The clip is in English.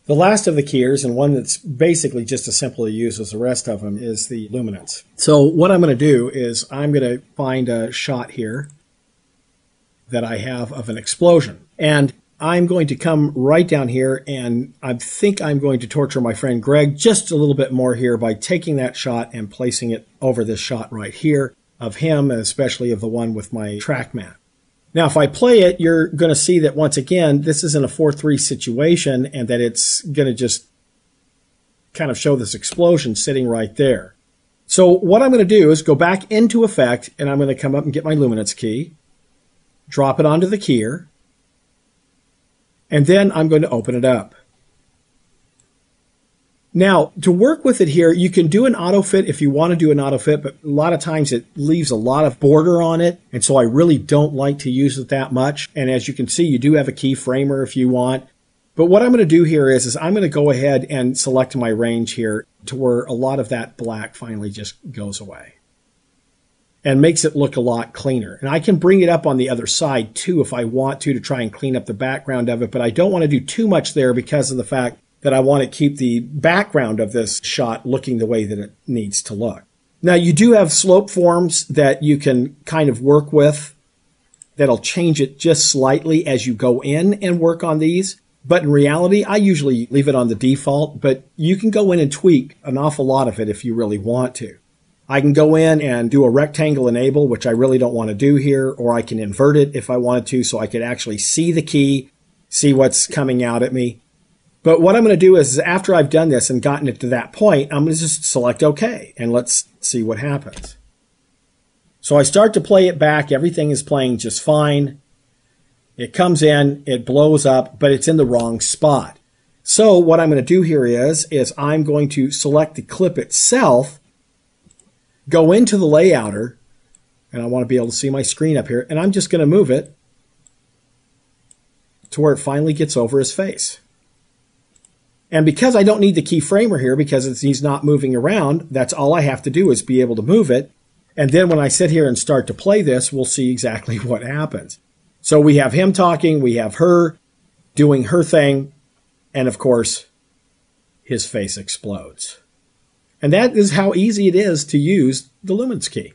The last of the keyers, and one that's basically just as simple to use as the rest of them, is the Luminance. So what I'm going to do is I'm going to find a shot here that I have of an explosion. And I'm going to come right down here, and I think I'm going to torture my friend Greg just a little bit more here by taking that shot and placing it over this shot right here of him, and especially of the one with my track mat. Now, if I play it, you're going to see that once again, this isn't a 4-3 situation, and that it's going to just kind of show this explosion sitting right there. So what I'm going to do is go back into Effect, and I'm going to come up and get my Luminance key, drop it onto the keyer, and then I'm going to open it up. Now, to work with it here, you can do an auto fit if you want to do an auto fit, but a lot of times it leaves a lot of border on it, and so I really don't like to use it that much. And as you can see, you do have a keyframer if you want. But what I'm going to do here is I'm going to go ahead and select my range here to where a lot of that black finally just goes away and makes it look a lot cleaner. And I can bring it up on the other side too if I want to try and clean up the background of it, but I don't want to do too much there because of the fact that I want to keep the background of this shot looking the way that it needs to look. Now, you do have slope forms that you can kind of work with that'll change it just slightly as you go in and work on these. But in reality, I usually leave it on the default, but you can go in and tweak an awful lot of it if you really want to. I can go in and do a rectangle enable, which I really don't want to do here, or I can invert it if I wanted to so I could actually see the key, see what's coming out at me. But what I'm going to do is after I've done this and gotten it to that point, I'm going to just select OK, and let's see what happens. So I start to play it back. Everything is playing just fine. It comes in, it blows up, but it's in the wrong spot. So what I'm going to do here is I'm going to select the clip itself, go into the layouter, and I want to be able to see my screen up here, and I'm just going to move it to where it finally gets over his face. And because I don't need the keyframer here, because he's not moving around, that's all I have to do is be able to move it. And then when I sit here and start to play this, we'll see exactly what happens. So we have him talking, we have her doing her thing, and of course, his face explodes. And that is how easy it is to use the Luminance key.